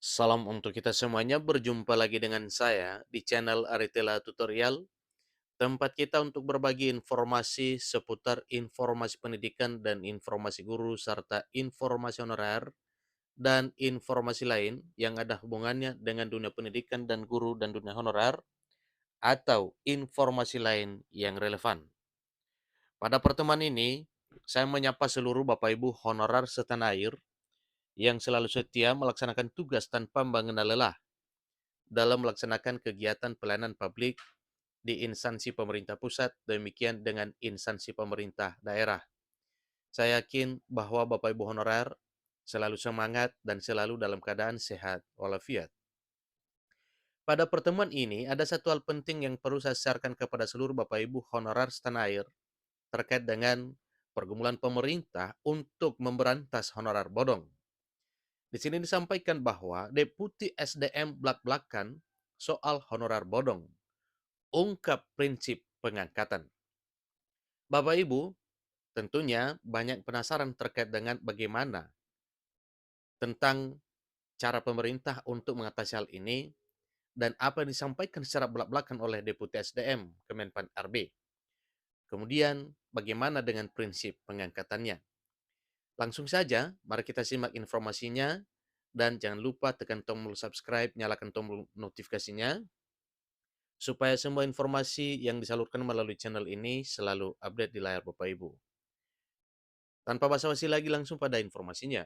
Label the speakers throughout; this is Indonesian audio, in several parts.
Speaker 1: Salam untuk kita semuanya, berjumpa lagi dengan saya di channel Aritela Tutorial, tempat kita untuk berbagi informasi seputar informasi pendidikan dan informasi guru, serta informasi honorer dan informasi lain yang ada hubungannya dengan dunia pendidikan dan guru dan dunia honorer, atau informasi lain yang relevan. Pada pertemuan ini, saya menyapa seluruh Bapak Ibu honorer setanah air yang selalu setia melaksanakan tugas tanpa mengenal lelah dalam melaksanakan kegiatan pelayanan publik di instansi pemerintah pusat, demikian dengan instansi pemerintah daerah. Saya yakin bahwa Bapak Ibu honorer selalu semangat dan selalu dalam keadaan sehat walafiat. Pada pertemuan ini, ada satu hal penting yang perlu saya sharekan kepada seluruh Bapak Ibu honorer setanah air terkait dengan pergumulan pemerintah untuk memberantas honorer bodong. Di sini disampaikan bahwa Deputi SDM blak-blakan soal honorer bodong. Ungkap prinsip pengangkatan. Bapak Ibu, tentunya banyak penasaran terkait dengan bagaimana tentang cara pemerintah untuk mengatasi hal ini dan apa yang disampaikan secara belak-belakan oleh Deputi SDM Kemenpan RB. Kemudian, bagaimana dengan prinsip pengangkatannya? Langsung saja, mari kita simak informasinya dan jangan lupa tekan tombol subscribe, nyalakan tombol notifikasinya supaya semua informasi yang disalurkan melalui channel ini selalu update di layar Bapak Ibu. Tanpa basa-basi lagi langsung pada informasinya.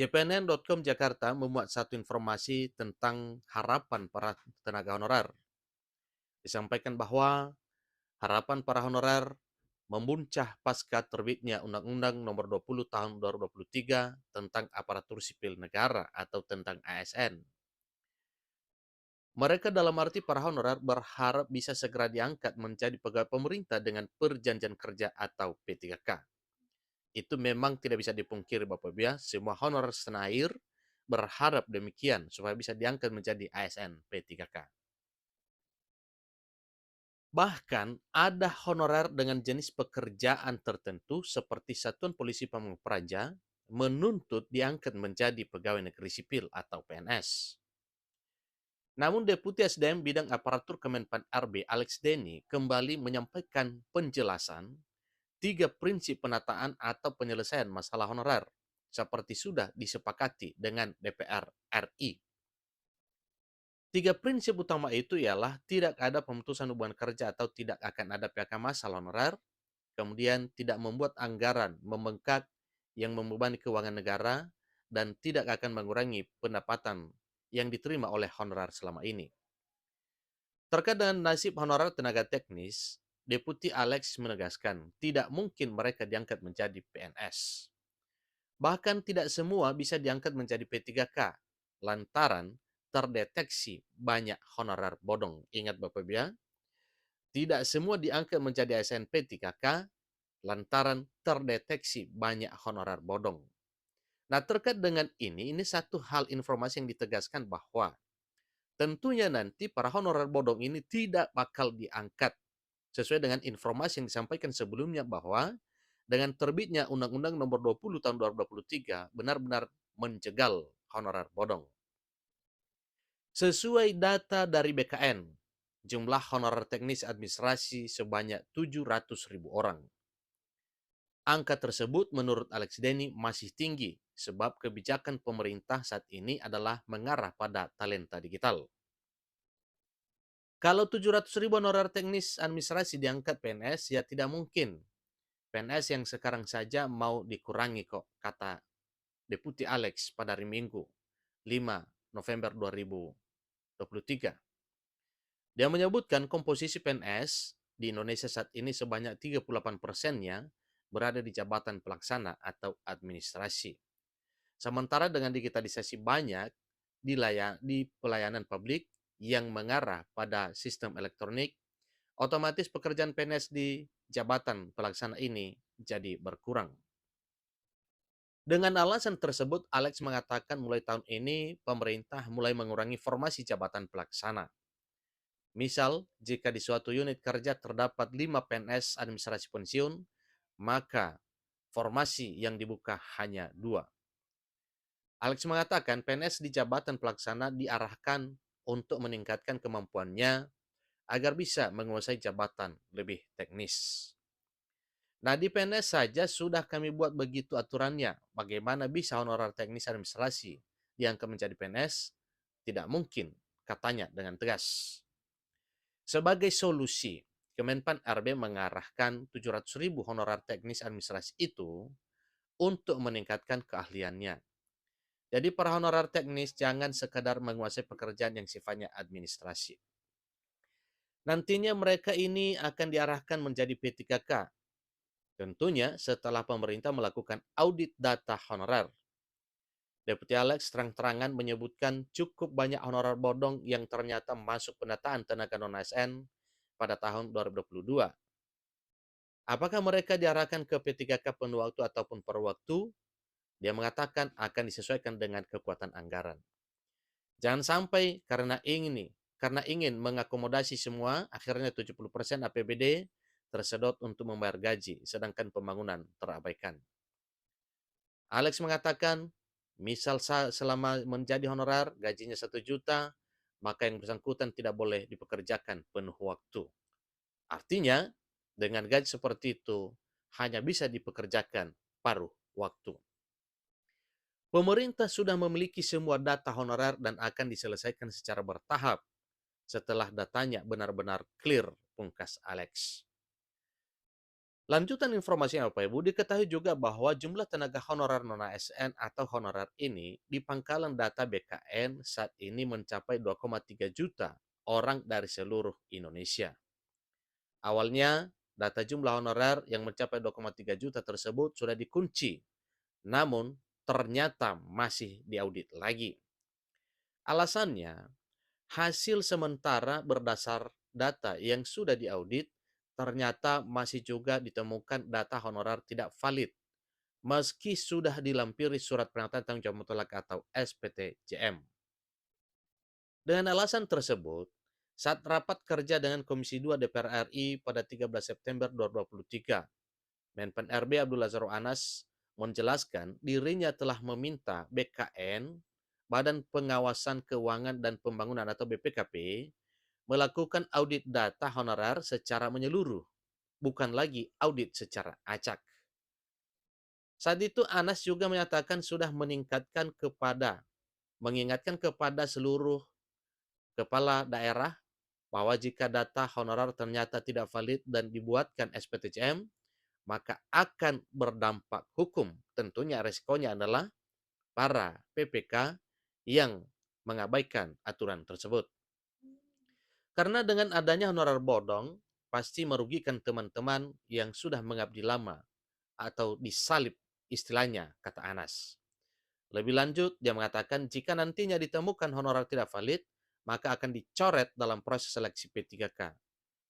Speaker 1: JPNN.com Jakarta memuat satu informasi tentang harapan para tenaga honorer. Disampaikan bahwa harapan para honorer memuncah pasca terbitnya Undang-Undang Nomor 20 Tahun 2023 tentang Aparatur Sipil Negara atau tentang ASN. Mereka dalam arti para honorer berharap bisa segera diangkat menjadi pegawai pemerintah dengan perjanjian kerja atau P3K. Itu memang tidak bisa dipungkiri Bapak Ibu ya, semua honorer setanah air berharap demikian supaya bisa diangkat menjadi ASN P3K. Bahkan ada honorer dengan jenis pekerjaan tertentu seperti Satuan Polisi Pamung Praja menuntut diangkat menjadi pegawai negeri sipil atau PNS. Namun Deputi SDM Bidang Aparatur Kemenpan RB Alex Denny kembali menyampaikan penjelasan 3 prinsip penataan atau penyelesaian masalah honorer seperti sudah disepakati dengan DPR RI. 3 prinsip utama itu ialah tidak ada pemutusan hubungan kerja atau tidak akan ada PHK massal honorer, kemudian tidak membuat anggaran membengkak yang membebani keuangan negara, dan tidak akan mengurangi pendapatan yang diterima oleh honorer selama ini. Terkait dengan nasib honorer tenaga teknis, Deputi Alex menegaskan tidak mungkin mereka diangkat menjadi PNS. Bahkan tidak semua bisa diangkat menjadi P3K lantaran terdeteksi banyak honorer bodong. Ingat Bapak Ibu ya, tidak semua diangkat menjadi ASN P3K lantaran terdeteksi banyak honorer bodong. Nah, terkait dengan ini satu hal informasi yang ditegaskan bahwa tentunya nanti para honorer bodong ini tidak bakal diangkat sesuai dengan informasi yang disampaikan sebelumnya bahwa dengan terbitnya Undang-Undang Nomor 20 Tahun 2023 benar-benar menjegal honorer bodong. Sesuai data dari BKN, jumlah honorer teknis administrasi sebanyak 700.000 orang. Angka tersebut menurut Alex Denny masih tinggi sebab kebijakan pemerintah saat ini adalah mengarah pada talenta digital. Kalau 700.000 honorer teknis administrasi diangkat PNS, ya tidak mungkin. PNS yang sekarang saja mau dikurangi kok, kata Deputi Alex pada hari Minggu 5 November 2023. Dia menyebutkan komposisi PNS di Indonesia saat ini sebanyak 38%-nya berada di jabatan pelaksana atau administrasi. Sementara dengan digitalisasi banyak di pelayanan publik yang mengarah pada sistem elektronik, otomatis pekerjaan PNS di jabatan pelaksana ini jadi berkurang. Dengan alasan tersebut, Alex mengatakan mulai tahun ini pemerintah mulai mengurangi formasi jabatan pelaksana. Misal, jika di suatu unit kerja terdapat 5 PNS administrasi pensiun, maka formasi yang dibuka hanya 2. Alex mengatakan PNS di jabatan pelaksana diarahkan untuk meningkatkan kemampuannya agar bisa menguasai jabatan lebih teknis. Nah, di PNS saja sudah kami buat begitu aturannya. Bagaimana bisa honorar teknis administrasi diangkat menjadi PNS? Tidak mungkin, katanya dengan tegas. Sebagai solusi, Kemenpan RB mengarahkan 700.000 honorar teknis administrasi itu untuk meningkatkan keahliannya. Jadi para honorar teknis jangan sekadar menguasai pekerjaan yang sifatnya administrasi. Nantinya mereka ini akan diarahkan menjadi P3K. Tentunya setelah pemerintah melakukan audit data honorer. Deputi Alex terang-terangan menyebutkan cukup banyak honorer bodong yang ternyata masuk pendataan tenaga non-ASN pada tahun 2022. Apakah mereka diarahkan ke P3K penuh waktu ataupun per waktu? Dia mengatakan akan disesuaikan dengan kekuatan anggaran. Jangan sampai karena ingin mengakomodasi semua, akhirnya 70% APBD tersedot untuk membayar gaji, sedangkan pembangunan terabaikan. Alex mengatakan, misal selama menjadi honorer gajinya 1 juta, maka yang bersangkutan tidak boleh dipekerjakan penuh waktu. Artinya, dengan gaji seperti itu, hanya bisa dipekerjakan paruh waktu. Pemerintah sudah memiliki semua data honorer dan akan diselesaikan secara bertahap setelah datanya benar-benar clear, pungkas Alex. Lanjutan informasinya Bapak Ibu, diketahui juga bahwa jumlah tenaga honorer non-ASN atau honorer ini di pangkalan data BKN saat ini mencapai 2,3 juta orang dari seluruh Indonesia. Awalnya, data jumlah honorer yang mencapai 2,3 juta tersebut sudah dikunci, namun ternyata masih diaudit lagi. Alasannya, hasil sementara berdasar data yang sudah diaudit ternyata masih juga ditemukan data honorer tidak valid meski sudah dilampiri surat pernyataan tanggung jawab mutlak atau SPTJM. Dengan alasan tersebut, saat rapat kerja dengan Komisi 2 DPR RI pada 13 September 2023, Menpan RB Abdul Lazar Anas menjelaskan dirinya telah meminta BKN, Badan Pengawasan Keuangan dan Pembangunan atau BPKP, melakukan audit data honorer secara menyeluruh, bukan lagi audit secara acak. Saat itu Anas juga menyatakan sudah mengingatkan kepada seluruh kepala daerah bahwa jika data honorer ternyata tidak valid dan dibuatkan SPTJM, maka akan berdampak hukum. Tentunya resikonya adalah para PPK yang mengabaikan aturan tersebut. Karena dengan adanya honorer bodong, pasti merugikan teman-teman yang sudah mengabdi lama atau disalib istilahnya, kata Anas. Lebih lanjut, dia mengatakan jika nantinya ditemukan honorer tidak valid, maka akan dicoret dalam proses seleksi P3K.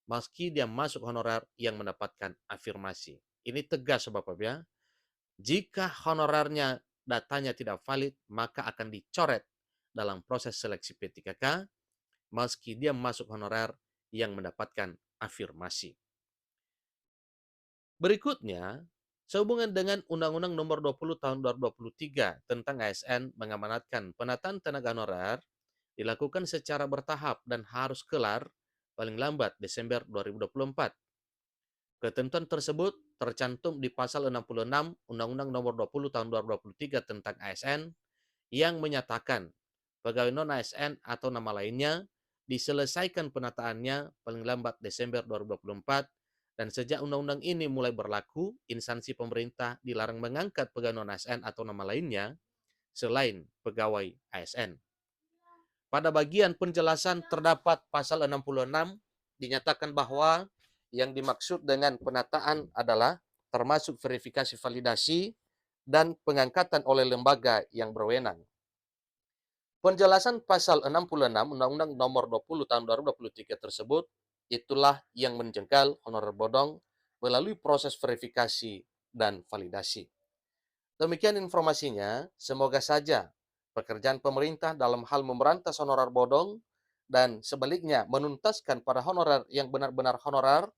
Speaker 1: Meski dia masuk honorer yang mendapatkan afirmasi. Ini tegas Bapak ya. Jika honorernya datanya tidak valid, maka akan dicoret dalam proses seleksi P3K meski dia masuk honorer yang mendapatkan afirmasi. Berikutnya, sehubungan dengan Undang-Undang Nomor 20 Tahun 2023 tentang ASN mengamanatkan penataan tenaga honorer dilakukan secara bertahap dan harus kelar paling lambat Desember 2024. Ketentuan tersebut tercantum di pasal 66 Undang-Undang Nomor 20 Tahun 2023 tentang ASN yang menyatakan pegawai non-ASN atau nama lainnya diselesaikan penataannya paling lambat Desember 2024 dan sejak undang-undang ini mulai berlaku, instansi pemerintah dilarang mengangkat pegawai non-ASN atau nama lainnya selain pegawai ASN. Pada bagian penjelasan terdapat pasal 66 dinyatakan bahwa yang dimaksud dengan penataan adalah termasuk verifikasi validasi dan pengangkatan oleh lembaga yang berwenang. Penjelasan pasal 66 Undang-Undang Nomor 20 Tahun 2023 tersebut itulah yang menjengkal honorer bodong melalui proses verifikasi dan validasi. Demikian informasinya, semoga saja pekerjaan pemerintah dalam hal memberantas honorer bodong dan sebaliknya menuntaskan para honorer yang benar-benar honorer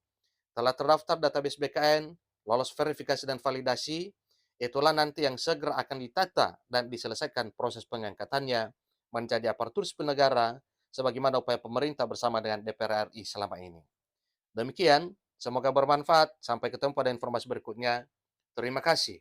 Speaker 1: telah terdaftar database BKN, lolos verifikasi dan validasi, itulah nanti yang segera akan ditata dan diselesaikan proses pengangkatannya menjadi aparatur sipil negara sebagaimana upaya pemerintah bersama dengan DPR RI selama ini. Demikian, semoga bermanfaat. Sampai ketemu pada informasi berikutnya. Terima kasih.